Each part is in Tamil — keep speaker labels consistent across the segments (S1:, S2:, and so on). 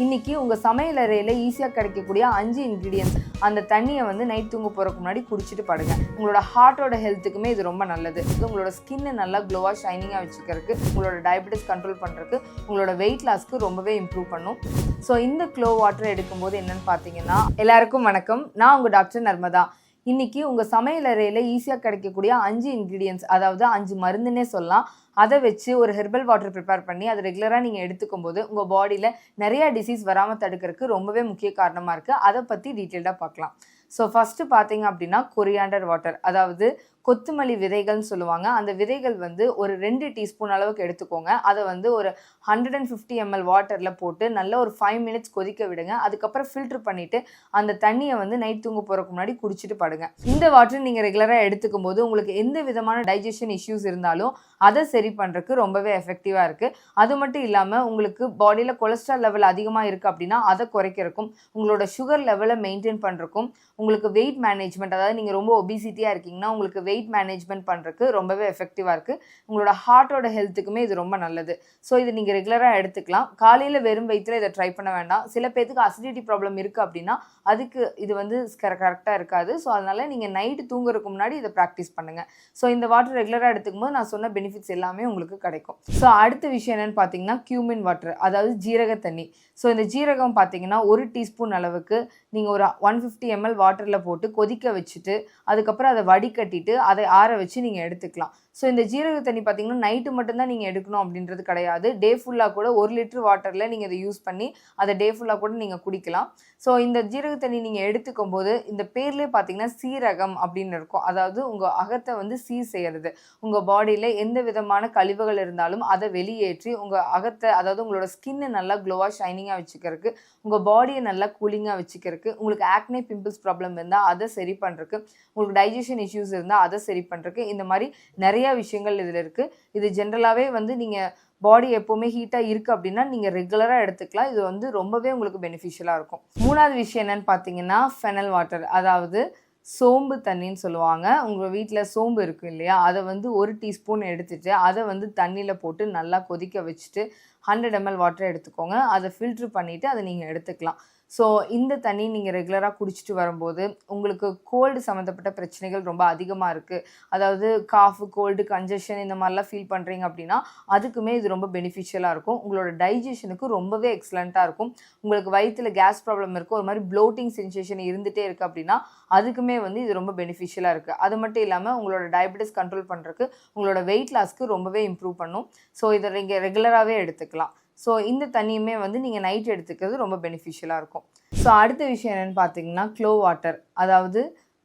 S1: இன்னைக்கு உங்கள் சமையல் அறையில் ஈஸியாக கிடைக்கக்கூடிய 5 இன்க்ரீடியன்ஸ் அந்த தண்ணியை வந்து நைட் தூங்க போகிறதுக்கு முன்னாடி குடிச்சிட்டு படுங்க. உங்களோட ஹார்ட்டோட ஹெல்த்துக்குமே இது ரொம்ப நல்லது. உங்களோட ஸ்கின்னை நல்லா க்ளோவாக ஷைனிங்காக வச்சுக்கிறதுக்கு, உங்களோட டயபெட்டிஸ் கண்ட்ரோல் பண்ணுறதுக்கு, உங்களோட வெயிட் லாஸ்க்கு ரொம்பவே இம்ப்ரூவ் பண்ணும். ஸோ இந்த க்ளோ வாட்டர் எடுக்கும்போது என்னென்னு பார்த்தீங்கன்னா, எல்லாருக்கும் வணக்கம். நான் உங்கள் டாக்டர் நர்மதா. இன்றைக்கி உங்கள் சமையல் அறையில் ஈஸியாக கிடைக்கக்கூடிய 5 இன்க்ரீடியன்ஸ், அதாவது 5 மருந்துன்னே சொல்லலாம், அதை வச்சு ஒரு ஹெர்பல் வாட்டர் ப்ரிப்பேர் பண்ணி அதை ரெகுலராக நீங்கள் எடுத்துக்கும் போது உங்கள் பாடியில் நிறையா டிசீஸ் வராமல் தடுக்கிறதுக்கு ரொம்பவே முக்கிய காரணமாக இருக்குது. அதை பற்றி டீட்டெயில்டாக பார்க்கலாம். ஸோ ஃபஸ்ட்டு பார்த்தீங்க அப்படின்னா கொரியாண்டர் வாட்டர், அதாவது கொத்தமல்லி விதைகள்னு சொல்லுவாங்க. அந்த விதைகள் வந்து ஒரு 2 டீஸ்பூன் அளவுக்கு எடுத்துக்கோங்க. அதை வந்து ஒரு 150 ml வாட்டரில் போட்டு நல்லா ஒரு 5 மினிட்ஸ் கொதிக்க விடுங்க. அதுக்கப்புறம் ஃபில்ட்ரு பண்ணிவிட்டு அந்த தண்ணியை வந்து நைட் தூங்க போகிறதுக்கு முன்னாடி குடிச்சிட்டு படுங்க. இந்த வாட்டர் நீங்கள் ரெகுலராக எடுத்துக்கும் போது உங்களுக்கு எந்த விதமான டைஜஷன் இஷ்யூஸ் இருந்தாலும் அதை சரி பண்ணுறதுக்கு ரொம்பவே எஃபெக்டிவாக இருக்குது. அது மட்டும் இல்லாமல் உங்களுக்கு பாடியில் கொலஸ்ட்ரால் லெவல் அதிகமாக இருக்குது அப்படின்னா அதை குறைக்கிறக்கும், உங்களோட சுகர் லெவலை மெயின்டைன் பண்ணுறக்கும், உங்களுக்கு வெயிட் மேனேஜ்மெண்ட், அதாவது நீங்கள் ரொம்ப ஒபிசிட்டியாக இருக்கீங்கன்னா உங்களுக்கு வெயிட் மேனேஜ்மெண்ட் பண்ணுறதுக்கு ரொம்பவே எஃபெக்டிவாக இருக்குது. உங்களோட ஹார்ட்டோட ஹெல்த்துக்குமே இது ரொம்ப நல்லது. ஸோ இது நீங்கள் ரெகுலராக எடுத்துக்கலாம். காலையில் வெறும் வயிற்றில் இதை ட்ரை பண்ண வேண்டாம். சில பேருக்கு அசிடிட்டி ப்ராப்ளம் இருக்குது அப்படின்னா அதுக்கு இது வந்து கரெக்டாக இருக்காது. ஸோ அதனால் நீங்கள் நைட்டு தூங்குறதுக்கு முன்னாடி இதை ப்ராக்டிஸ் பண்ணுங்கள். ஸோ இந்த வாட்டர் ரெகுலராக எடுத்துக்கும் போது நான் சொன்ன பெனிஃபிட்ஸ் எல்லாமே உங்களுக்கு கிடைக்கும். ஸோ அடுத்த விஷயம் என்னென்னு பார்த்தீங்கன்னா கியூமின் வாட்டர், அதாவது ஜீரக தண்ணி. ஸோ இந்த ஜீரகம் பார்த்தீங்கன்னா 1 டீஸ்பூன் அளவுக்கு நீங்கள் ஒரு 150 ml வாட்டரில் போட்டு கொதிக்க வச்சுட்டு அதுக்கப்புறம் அதை வடிகட்டிட்டு அதை ஆற வச்சு நீங்கள் எடுத்துக்கலாம். ஸோ இந்த ஜீரக தண்ணி பார்த்தீங்கன்னா நைட்டு மட்டும்தான் நீங்கள் எடுக்கணும் அப்படின்றது கிடையாது. டே ஃபுல்லாக கூட 1 லிட்டர் வாட்டரில் நீங்கள் இதை யூஸ் பண்ணி அதை டே ஃபுல்லாக கூட நீங்கள் குடிக்கலாம். ஸோ இந்த ஜீரக தண்ணி நீங்கள் எடுத்துக்கும் போது இந்த பேர்லேயே பார்த்தீங்கன்னா சீரகம் அப்படின்னு இருக்கும். அதாவது உங்கள் அகத்தை வந்து சீர் செய்கிறது. உங்கள் பாடியில் எந்த விதமான கழிவுகள் இருந்தாலும் அதை வெளியேற்றி உங்கள் அகத்தை, அதாவது உங்களோட ஸ்கின்னை நல்லா க்ளோவாக ஷைனிங்காக வச்சுக்கிறதுக்கு, உங்கள் பாடியை நல்லா கூலிங்காக வச்சுக்கிறதுக்கு, உங்களுக்கு ஆக்னே பிம்பிள்ஸ் ப்ராப்ளம் இருந்தால் அதை சரி பண்ணுறதுக்கு, உங்களுக்கு டைஜஷன் இஷ்யூஸ் இருந்தால் அதை சரி பண்ணுறதுக்கு, இந்த மாதிரி நிறைய விஷயங்கள் இதில் இருக்குது. இது ஜென்ரலாகவே வந்து நீங்கள் பாடி எப்போவுமே ஹீட்டாக இருக்குது அப்படின்னா நீங்கள் ரெகுலராக எடுத்துக்கலாம். இது வந்து ரொம்பவே உங்களுக்கு பெனிஃபிஷியலாக இருக்கும். 3வது விஷயம் என்னென்னு பார்த்தீங்கன்னா ஃபெனல் வாட்டர், அதாவது சோம்பு தண்ணின்னு சொல்லுவாங்க. உங்கள் வீட்டில் சோம்பு இருக்குது இல்லையா, அதை வந்து 1 டீஸ்பூன் எடுத்துகிட்டு அதை வந்து தண்ணியில் போட்டு நல்லா கொதிக்க வச்சுட்டு 100 ml வாட்டர் எடுத்துக்கோங்க. அதை ஃபில்ட்ரு பண்ணிவிட்டு அதை நீங்கள் எடுத்துக்கலாம். ஸோ இந்த தண்ணி நீங்கள் ரெகுலராக குடிச்சிட்டு வரும்போது உங்களுக்கு கோல்டு சம்மந்தப்பட்ட பிரச்சனைகள் ரொம்ப அதிகமாக இருக்குது, அதாவது காஃபு, கோல்டு, கன்ஜஷன் இந்த மாதிரிலாம் ஃபீல் பண்ணுறீங்க அப்படின்னா அதுக்குமே இது ரொம்ப பெனிஃபிஷியலாக இருக்கும். உங்களோட டைஜஷனுக்கு ரொம்பவே எக்ஸலண்ட்டாக இருக்கும். உங்களுக்கு வயிற்றில் கேஸ் ப்ராப்ளம் இருக்குது, ஒரு மாதிரி ப்ளோட்டிங் சென்சேஷன் இருந்துகிட்டே இருக்குது அப்படின்னா அதுக்குமே வந்து இது ரொம்ப பெனிஃபிஷியலாக இருக்குது. அது மட்டும் இல்லாமல் உங்களோட டயபெட்டிஸ் கண்ட்ரோல் பண்ணுறதுக்கு, உங்களோட வெயிட் லாஸ்க்கு ரொம்பவே இம்ப்ரூவ் பண்ணும். ஸோ இதை நீங்கள் ரெகுலராகவே எடுத்துக்கலாம். ஸோ இந்த தண்ணியுமே வந்து நீங்கள் நைட் எடுத்துக்கிறது ரொம்ப பெனிஃபிஷியலாக இருக்கும். ஸோ அடுத்த விஷயம் என்னென்னு பார்த்தீங்கன்னா க்ளோ வாட்டர், அதாவது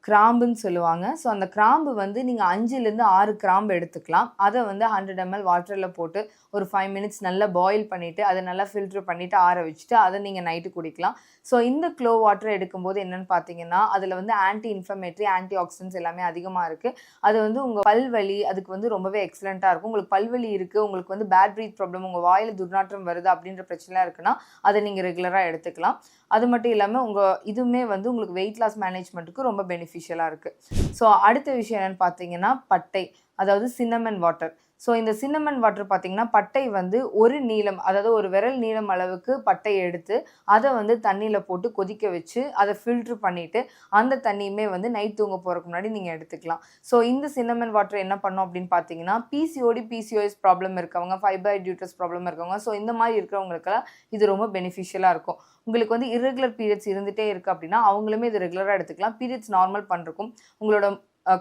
S1: கிராம்புன்னு சொல்லுவாங்க. ஸோ அந்த கிராம்பு வந்து நீங்கள் 5லேருந்து 6 கிராம்பு எடுத்துக்கலாம். அதை வந்து 100 ml வாட்டரில் போட்டு ஒரு 5 மினிட்ஸ் நல்லா பாயில் பண்ணிவிட்டு அதை நல்லா ஃபில்ட்ரு பண்ணிவிட்டு ஆற வச்சுட்டு அதை நீங்கள் நைட்டு குடிக்கலாம். ஸோ இந்த க்ளோ வாட்டர் எடுக்கும்போது என்னென்னு பார்த்தீங்கன்னா அதில் வந்து ஆன்டி இன்ஃப்ளமேட்ரி, ஆன்டி ஆக்சிடென்ட்ஸ் எல்லாமே அதிகமாக இருக்குது. அது வந்து உங்கள் பல்வலி அதுக்கு வந்து ரொம்பவே எக்ஸலண்ட்டாக இருக்கும். உங்களுக்கு பல்வலி இருக்குது, உங்களுக்கு வந்து பேட் ப்ரீத் ப்ராப்ளம், உங்கள் வாயில் துர்நாற்றம் வருது அப்படின்ற பிரச்சனைலாம் இருக்குன்னா அதை நீங்கள் ரெகுலராக எடுத்துக்கலாம். அது மட்டும் இல்லாமல் இதுவுமே வந்து உங்களுக்கு வெயிட் லாஸ் மேனேஜ்மெண்ட்டுக்கு ரொம்ப பெனிஃபிஷியலாக இருக்குது. ஸோ அடுத்த விஷயம் என்னென்னு பார்த்தீங்கன்னா பட்டை, அதாவது சின்னமன் வாட்டர். ஸோ இந்த சின்னமன் வாட்டர் பார்த்தீங்கன்னா பட்டை வந்து ஒரு நீளம், அதாவது ஒரு விரல் நீளம் அளவுக்கு பட்டையை எடுத்து அதை வந்து தண்ணியில் போட்டு கொதிக்க வச்சு அதை ஃபில்ட்ரு பண்ணிவிட்டு அந்த தண்ணியுமே வந்து நைட் தூங்க போகிறதுக்கு முன்னாடி நீங்கள் எடுத்துக்கலாம். ஸோ இந்த சின்னமன் வாட்டர் என்ன பண்ணோம் அப்படின்னு பார்த்தீங்கன்னா பிசிஓடி, பிசிஓஎஸ் ப்ராப்ளம் இருக்கவங்க, ஃபைப்ராய்டு யூட்ரஸ் ப்ராப்ளம் இருக்கவங்க, ஸோ இந்த மாதிரி இருக்கிறவங்களுக்கெல்லாம் இது ரொம்ப பெனிஃபிஷியலாக இருக்கும். உங்களுக்கு வந்து இர்ரெகுலர் பீரியட்ஸ் இருந்துகிட்டே இருக்குது அப்படின்னா அவங்களுமே இது ரெகுலராக எடுத்துக்கலாம். பீரியட்ஸ் நார்மல் பண்ணுறக்கும், உங்களோட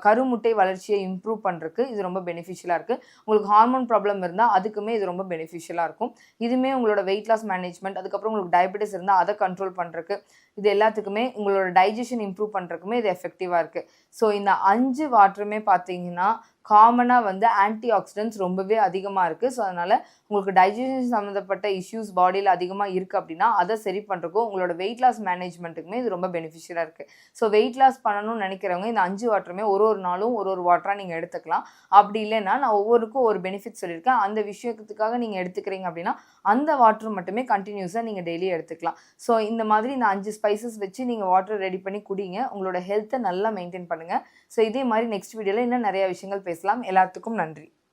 S1: கருமுட்டை வளர்ச்சியை இம்ப்ரூவ் பண்ணுறதுக்கு இது ரொம்ப பெனிஃபிஷியலாக இருக்குது. உங்களுக்கு ஹார்மோன் ப்ராப்ளம் இருந்தால் அதுக்குமே இது ரொம்ப பெனிஃபிஷியலாக இருக்கும். இதுவுமே உங்களோட வெயிட் லாஸ் மேனேஜ்மெண்ட், அதுக்கப்புறம் உங்களுக்கு டயபெட்டிஸ் இருந்தால் அதை கண்ட்ரோல் பண்ணுறதுக்கு, இது எல்லாத்துக்குமே உங்களோட டைஜஷன் இம்ப்ரூவ் பண்ணுறதுக்குமே இது எஃபெக்டிவாக இருக்குது. ஸோ இந்த 5 வாட்டருமே பார்த்தீங்கன்னா காமனாக வந்து ஆன்டி ஆக்சிடென்ட்ஸ் ரொம்பவே அதிகமாக இருக்குது. ஸோ அதனால் உங்களுக்கு டைஜஷன் சம்மந்தப்பட்ட இஷ்யூஸ் பாடியில் அதிகமாக இருக்குது அப்படின்னா அதை சரி பண்ணுறக்கும், உங்களோட வெயிட் லாஸ் மேனேஜ்மெண்ட்டுக்குமே இது ரொம்ப பெனிஃபிஷியலாக இருக்குது. ஸோ வெயிட் லாஸ் பண்ணணும்னு நினைக்கிறவங்க இந்த 5 வாட்டருமே ஒரு நாளும் ஒரு வாட்டராக நீங்கள் எடுத்துக்கலாம். அப்படி இல்லைன்னா நான் ஒவ்வொருக்கும் ஒரு பெனிஃபிட் சொல்லியிருக்கேன், அந்த விஷயத்துக்காக நீங்கள் எடுத்துக்கிறீங்க அப்படின்னா அந்த வாட்டர் மட்டுமே கண்டினியூஸாக நீங்கள் டெய்லி எடுத்துக்கலாம். ஸோ இந்த மாதிரி நான் 5 ஸ்பைசஸ் வச்சு நீங்கள் வாட்டர் ரெடி பண்ணி குடிங்க. உங்களோட ஹெல்த்தை நல்லா மெயின்டைன் பண்ணுங்கள். ஸோ இதே மாதிரி நெக்ஸ்ட் வீடியோவில் இன்னும் நிறைய விஷயங்கள் பேசலாம். எல்லாத்துக்கும் நன்றி.